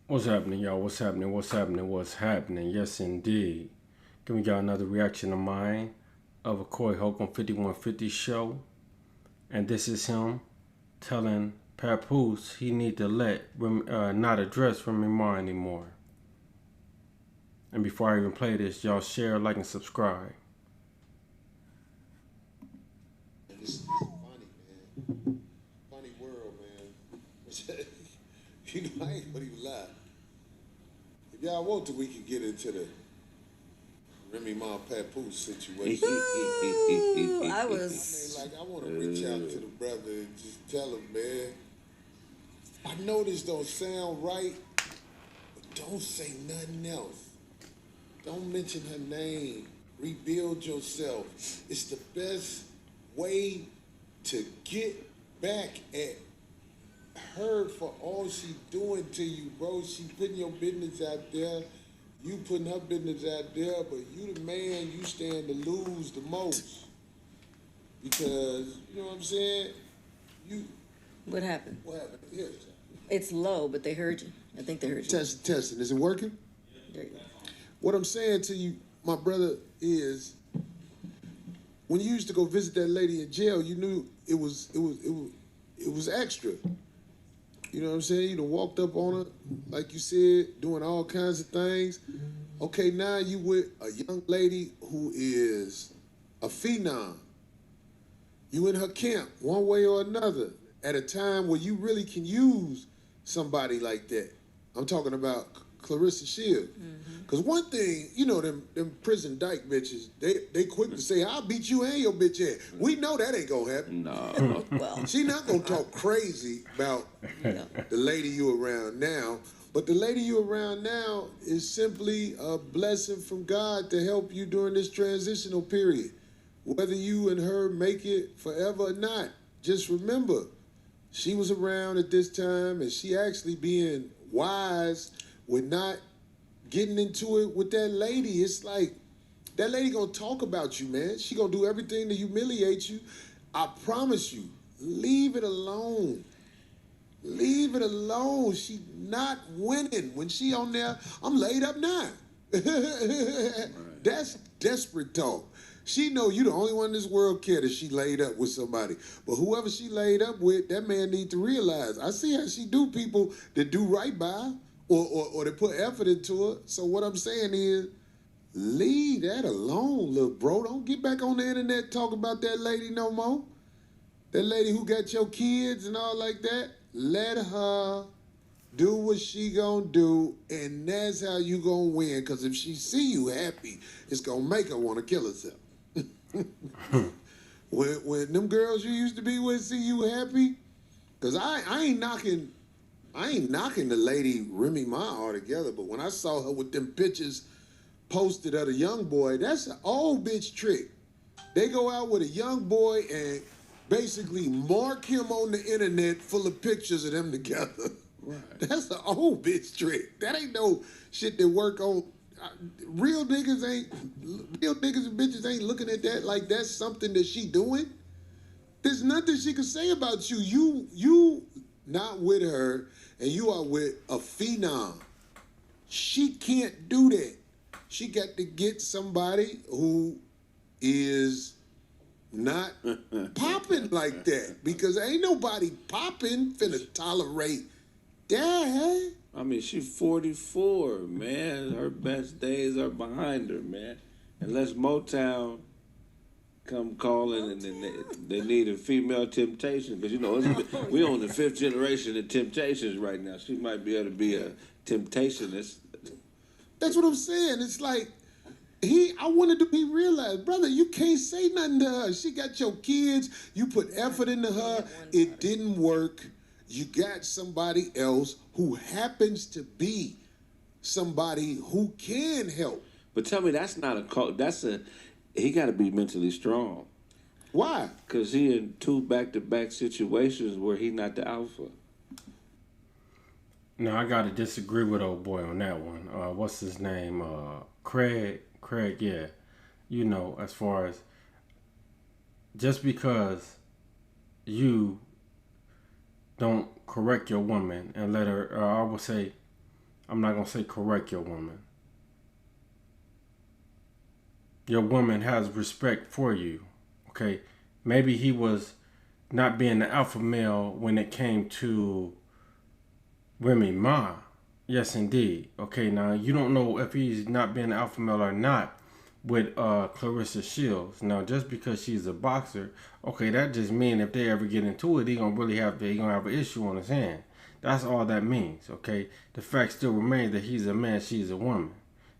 What's happening, y'all? What's happening? What's happening? What's happening? Yes, indeed. Giving y'all another reaction of mine of a Holcomb 5150 show. And this is him telling Papoose he need to not address Remy Ma anymore. And before I even play this, y'all share, like, and subscribe. It's funny, man. Funny world, man. I ain't gonna even lie. If y'all want to, we can get into the Remy Ma Papoose situation. I was. I want to reach out to the brother and just tell him, man, I know this don't sound right, but don't say nothing else. Don't mention her name. Rebuild yourself. It's the best way to get back at her for all she doing to you, bro. She putting your business out there. You putting her business out there, but you the man, you stand to lose the most. Because, you know what I'm saying? What happened? What happened? Here. It's low, but they heard you. I think they heard you. Testing. Is it working? There you go. What I'm saying to you, my brother, is when you used to go visit that lady in jail, you knew it was extra. You know what I'm saying? You done walked up on her, like you said, doing all kinds of things. Okay, now you with a young lady who is a phenom. You in her camp, one way or another, at a time where you really can use somebody like that. I'm talking about Clarissa Shields. Because one thing, you know, them prison dyke bitches, they quick to say, I'll beat you and your bitch ass. We know that ain't gonna happen. No. Well, She not gonna talk crazy about the lady you around now. But the lady you around now is simply a blessing from God to help you during this transitional period. Whether you and her make it forever or not, just remember, she was around at this time and she actually being wise with not getting into it with that lady. It's like, that lady gonna talk about you, man. She gonna do everything to humiliate you. I promise you, leave it alone. Leave it alone. She not winning. When she on there, I'm laid up now. That's desperate talk. She know you the only one in this world care that she laid up with somebody. But whoever she laid up with, that man need to realize. I see how she do people that do right by her or that put effort into her. So what I'm saying is, leave that alone, little bro. Don't get back on the internet talk about that lady no more. That lady who got your kids and all like that. Let her do what she gonna do, and that's how you gonna win. Because if she see you happy, it's gonna make her want to kill herself. when them girls you used to be with see you happy, because I ain't knocking the lady Remy Ma altogether, but when I saw her with them pictures posted of the young boy, that's an old bitch trick. They go out with a young boy and basically mark him on the internet full of pictures of them together. Right. That's an old bitch trick. That ain't no shit that work on. Real niggas and bitches ain't looking at that like that's something that she doing. There's nothing she can say about you. You not with her, and you are with a phenom. She can't do that. She got to get somebody who is not popping like that, because ain't nobody popping finna tolerate that. I mean, she's 44, man. Her best days are behind her, man. Unless Motown come calling and then they need a female temptation, because, you know, we on the 5th generation of Temptations right now. She might be able to be a temptationist. That's what I'm saying. It's like, I wanted to be realized, brother, you can't say nothing to her. She got your kids. You put effort into her. It didn't work. You got somebody else who happens to be somebody who can help. But tell me, that's not he got to be mentally strong. Why? Because he in 2 back-to-back situations where he not the alpha. No, I gotta disagree with old boy on that one. What's his name? Craig, yeah. You know, as far as just because you don't correct your woman and let her, I would say, I'm not going to say correct your woman. Your woman has respect for you. Okay? Maybe he was not being the alpha male when it came to Remy Ma. Yes, indeed. Okay, now you don't know if he's not being the alpha male or not with Clarissa Shields. Now, just because she's a boxer, okay, that just means if they ever get into it, he gonna have an issue on his hand. That's all that means. Okay, the fact still remains that he's a man, she's a woman.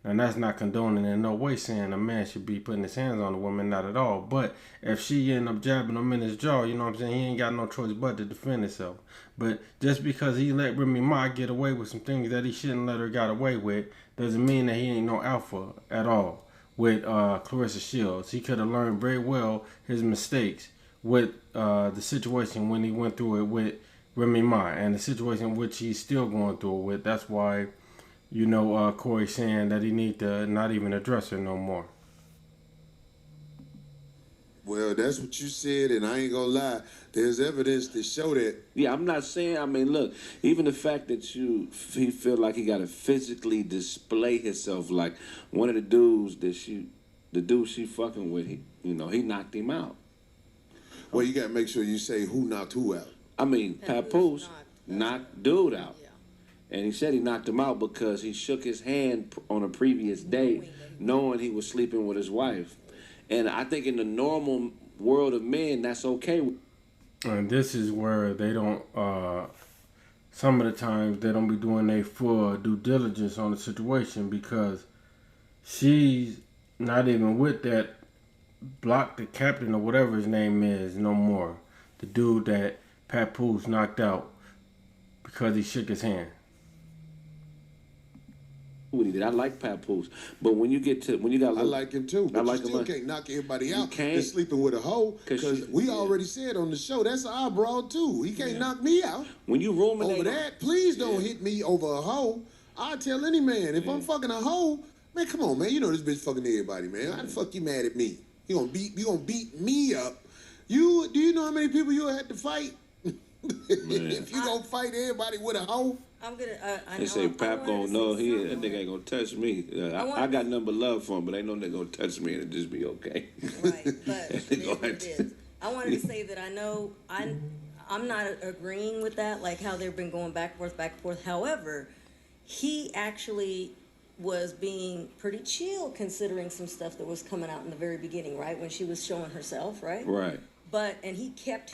And that's not condoning in no way saying a man should be putting his hands on a woman, not at all. But if she end up jabbing him in his jaw, you know what I'm saying, he ain't got no choice but to defend himself. But just because he let Remy Ma get away with some things that he shouldn't let her get away with, doesn't mean that he ain't no alpha at all with Clarissa Shields. He could have learned very well his mistakes with the situation when he went through it with Remy Ma, and the situation which he's still going through it with. That's why, you know, Corey saying that he need to not even address her no more. Well, that's what you said, and I ain't gonna lie. There's evidence to show that. Yeah, I'm not saying. I mean, look, even the fact that he feel like he got to physically display himself, like one of the dudes she fucking with, he knocked him out. Well, you gotta make sure you say who knocked who out. I mean, Papoose knocked dude out. Yeah. And he said he knocked him out because he shook his hand on a previous day, knowing he was sleeping with his wife. And I think in the normal world of men, that's okay. And this is where they don't, some of the times they don't be doing their full due diligence on the situation, because she's not even with that block, the captain or whatever his name is, no more. The dude that Papoose knocked out because he shook his hand. I like Papoose, but when you got, I like him too. But I like you still can't knock everybody out that's sleeping with a hoe, because we already said on the show that's our broad too. He can't knock me out. When you ruminate over that, please don't hit me over a hoe. I tell any man, if I'm fucking a hoe, man, come on, man. You know this bitch fucking everybody, man. How the fuck you mad at me? You gonna beat me up? Do you know how many people you had to fight? If you gonna fight everybody with a hoe? I'm gonna. They say Pap gonna know that nigga ain't gonna touch me. I got nothing but love for him, but ain't no nigga gonna touch me and it just be okay. Right, but it is. I wanted to say that I know I'm not agreeing with that, like how they've been going back and forth. However, he actually was being pretty chill considering some stuff that was coming out in the very beginning, right, when she was showing herself, right? Right. And he kept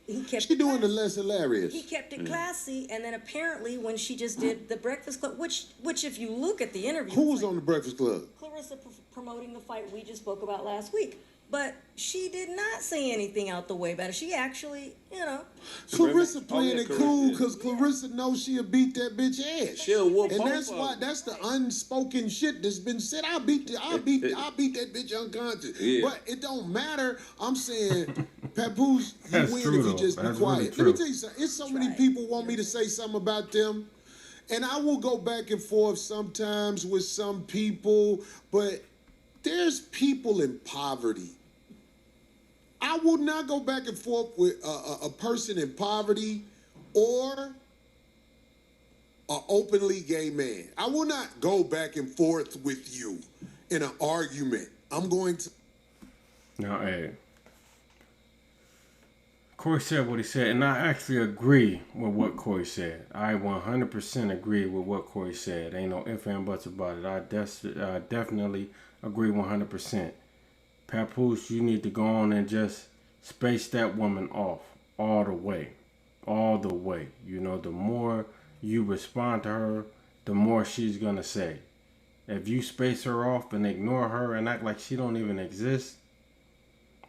he kept she doing the less hilarious. He kept it classy, and then apparently when she just did the Breakfast Club, which if you look at the interview, who was on the Breakfast Club? Clarissa promoting the fight we just spoke about last week. But she did not say anything out the way about it. She actually, Clarissa playing it cool because Clarissa knows she'll beat that bitch ass. She'll whoop and that's why that's the unspoken shit that's been said. I'll beat that bitch unconscious. Yeah. But it don't matter. I'm saying, Papoose, you win if you just be quiet. Let me tell you something. It's so many people want me to say something about them. And I will go back and forth sometimes with some people, but there's people in poverty. I will not go back and forth with a person in poverty or an openly gay man. I will not go back and forth with you in an argument. I'm going to... Now, hey, Corey said what he said, and I actually agree with what Corey said. I 100% agree with what Corey said. Ain't no ifs and buts about it. I definitely agree 100%. Papoose, you need to go on and just space that woman off all the way. All the way. You know, the more you respond to her, the more she's going to say. If you space her off and ignore her and act like she don't even exist,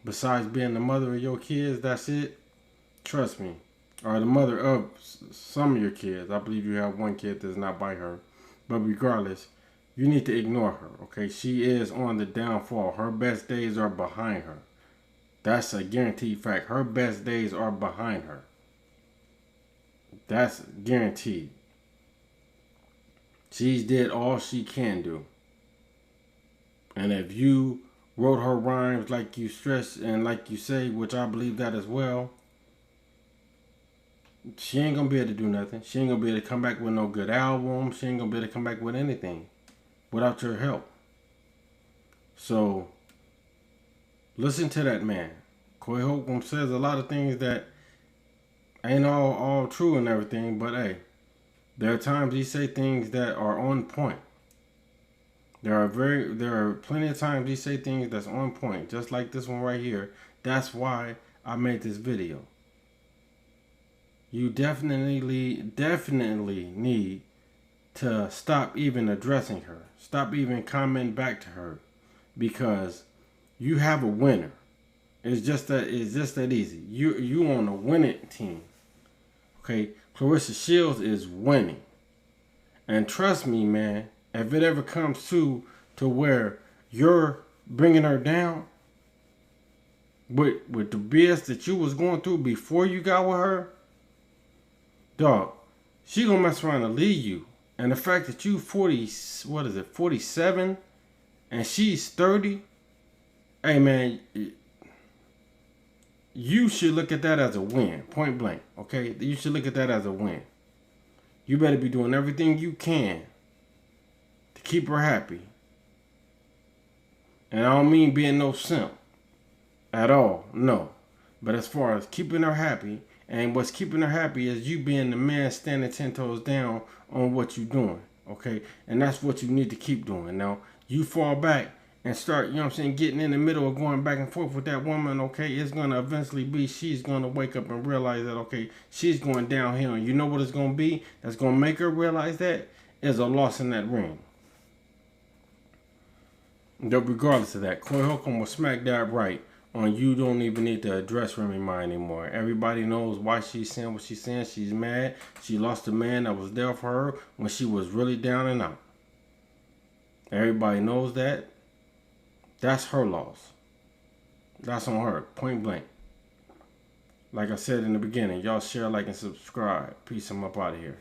besides being the mother of your kids, that's it. Trust me. Or the mother of some of your kids. I believe you have one kid that's not by her. But regardless, you need to ignore her, okay? She is on the downfall. Her best days are behind her. That's a guaranteed fact. Her best days are behind her. That's guaranteed. She's did all she can do. And if you wrote her rhymes like you stress and like you say, which I believe that as well, she ain't gonna be able to do nothing. She ain't gonna be able to come back with no good album. She ain't gonna be able to come back with anything without your help. So listen to that man. Corey Holcomb says a lot of things that ain't all true and everything, but hey, there are times he say things that are on point. There are plenty of times he say things that's on point, just like this one right here. That's why I made this video. You definitely need to stop even addressing her. Stop even commenting back to her, because you have a winner. It's just that easy. You on a winning team. Okay, Clarissa Shields is winning. And trust me, man, if it ever comes to where you're bringing her down with the BS that you was going through before you got with her, dog, she gonna mess around and leave you. And the fact that you 47, and she's 30, hey man, you should look at that as a win, point blank, okay? You should look at that as a win. You better be doing everything you can to keep her happy. And I don't mean being no simp at all, no. But as far as keeping her happy, and what's keeping her happy is you being the man standing 10 toes down on what you're doing, okay? And that's what you need to keep doing. Now, you fall back and start, you know what I'm saying, getting in the middle of going back and forth with that woman, okay, it's going to eventually be, she's going to wake up and realize that, okay, she's going downhill. And you know what it's going to be that's going to make her realize that? Is a loss in that ring. But regardless of that, Corey Holcomb will smack that right on you don't even need to address Remy Ma anymore. Everybody knows why she's saying what she's saying. She's mad. She lost a man that was there for her when she was really down and out. Everybody knows that. That's her loss. That's on her, point blank. Like I said in the beginning, y'all share, like, and subscribe. Peace. I'm up out of here.